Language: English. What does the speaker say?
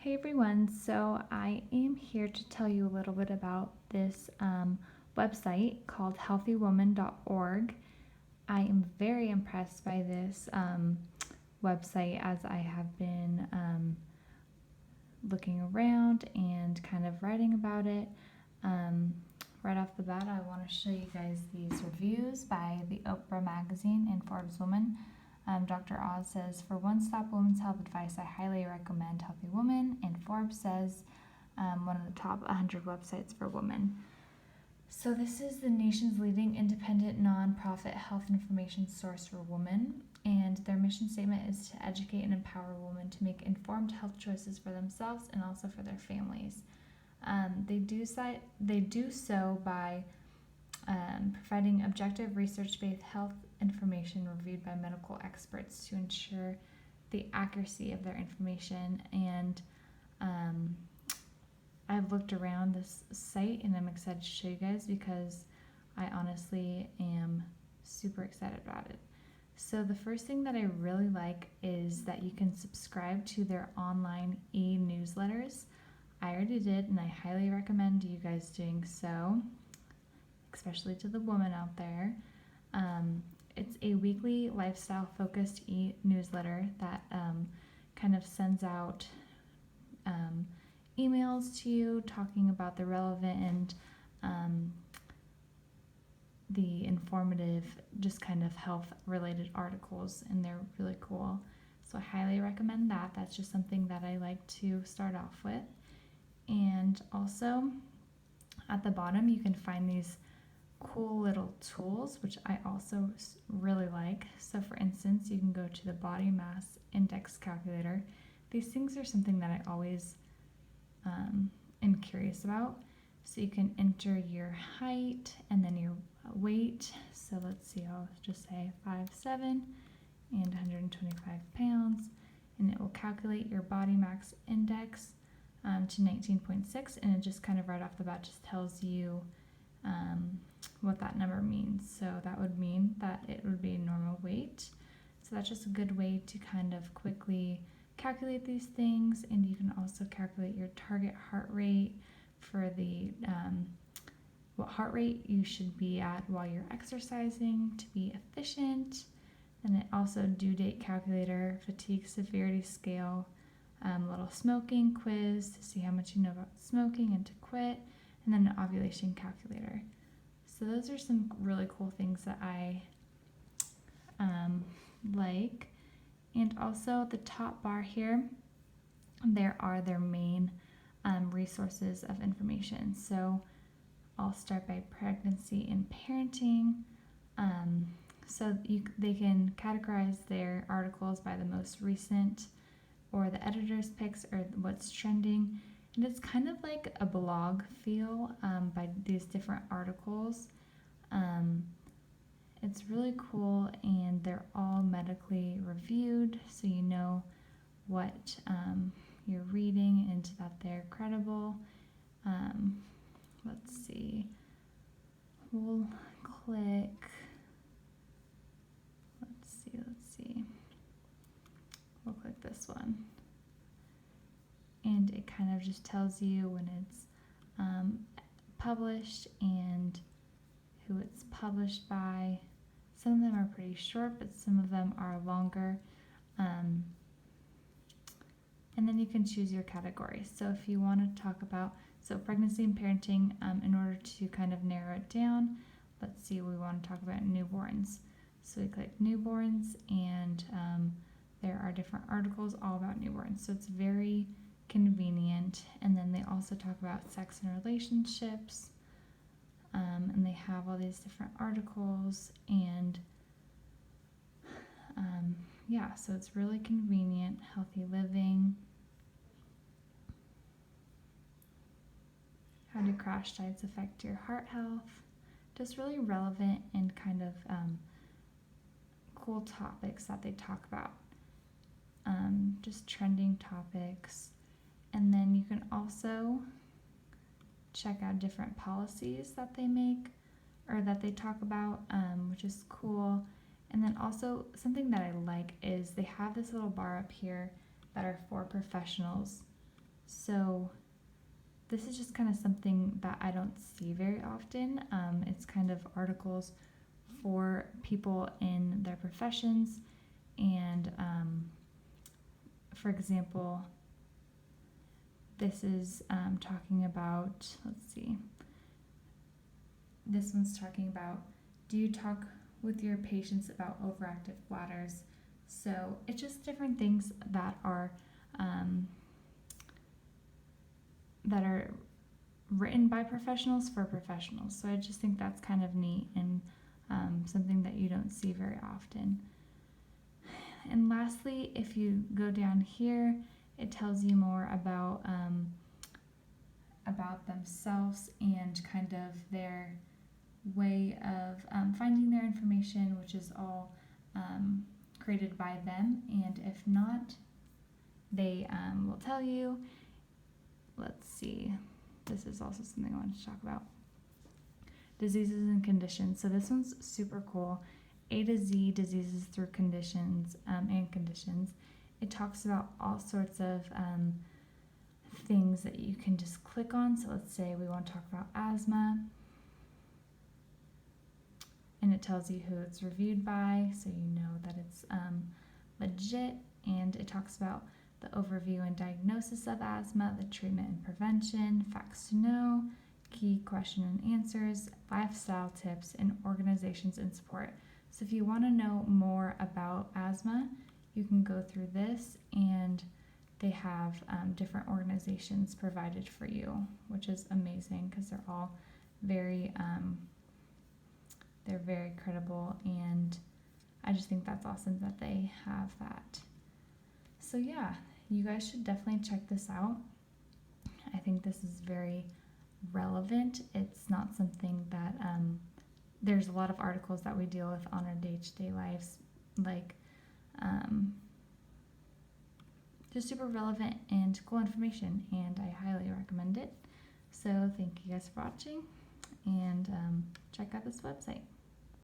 Hey everyone, so I am here to tell you a little bit about this website called HealthyWomen.org. I am very impressed by this website as I have been looking around and kind of writing about it. Um, right off the bat, I want to show you guys these reviews by the Oprah magazine and Forbes Woman. Dr. Oz says, for one-stop women's health advice, I highly recommend Healthy Woman. And Forbes says, one of the top 100 websites for women. So this is the nation's leading independent nonprofit health information source for women. And their mission statement is to educate and empower women to make informed health choices for themselves and also for their families. They do so by providing objective research-based health information reviewed by medical experts to ensure the accuracy of their information. And I've looked around this site and I'm excited to show you guys because I honestly am super excited about it. So the first thing that I really like is that you can subscribe to their online e-newsletters. I already did, and I highly recommend you guys doing so, especially to the woman out there. It's a weekly lifestyle-focused e-newsletter that kind of sends out emails to you talking about the relevant and the informative, just kind of health-related articles, and they're really cool. So I highly recommend that. That's just something that I like to start off with. And also, at the bottom, you can find these cool little tools, which I also really like. So for instance, you can go to the body mass index calculator. These things are something that I always am curious about. So you can enter your height and then your weight. So let's see, I'll just say 5'7" and 125 pounds, and it will calculate your body mass index to 19.6, and it just kind of right off the bat just tells you what that number means. So that would mean that it would be normal weight. So that's just a good way to kind of quickly calculate these things. And you can also calculate your target heart rate for the what heart rate you should be at while you're exercising to be efficient. And it also due date calculator, fatigue severity scale, little smoking quiz to see how much you know about smoking and to quit, and then an ovulation calculator. So those are some really cool things that I like. And also at the top bar here, there are their main resources of information. So I'll start by pregnancy and parenting. So they can categorize their articles by the most recent or the editor's picks or what's trending. And it's kind of like a blog feel by these different articles. It's really cool, and they're all medically reviewed, so you know what you're reading and that they're credible. Let's see. We'll click. Let's see. We'll click this one. And it kind of just tells you when it's published and who it's published by. Some of them are pretty short, but some of them are longer. And then you can choose your category. So if you want to talk about, pregnancy and parenting, in order to kind of narrow it down, let's see, we want to talk about newborns. So we click newborns, and there are different articles all about newborns. So it's very convenient. And then they also talk about sex and relationships, and they have all these different articles, and so it's really convenient. Healthy living, how do crash diets affect your heart health, just really relevant and kind of cool topics that they talk about, just trending topics. And then you can also check out different policies that they make or that they talk about, which is cool. And then also something that I like is they have this little bar up here that are for professionals. So this is just kind of something that I don't see very often. It's kind of articles for people in their professions. And for example, this is talking about, let's see, this one's talking about, do you talk with your patients about overactive bladders? So it's just different things that are written by professionals for professionals. So I just think that's kind of neat and something that you don't see very often. And lastly, if you go down here, it tells you more about themselves and kind of their way of finding their information, which is all created by them. And if not, they will tell you. Let's see. This is also something I wanted to talk about. Diseases and conditions. So this one's super cool. A to Z, diseases through conditions and conditions. It talks about all sorts of things that you can just click on. So let's say we want to talk about asthma. And it tells you who it's reviewed by, so you know that it's legit. And it talks about the overview and diagnosis of asthma, the treatment and prevention, facts to know, key question and answers, lifestyle tips, and organizations and support. So if you want to know more about asthma, you can go through this, and they have different organizations provided for you, which is amazing because they're all very credible, and I just think that's awesome that they have that. So yeah, you guys should definitely check this out. I think this is very relevant. It's not something that there's a lot of articles that we deal with on our day-to-day lives, like just super relevant and cool information, and I highly recommend it. So thank you guys for watching, and check out this website.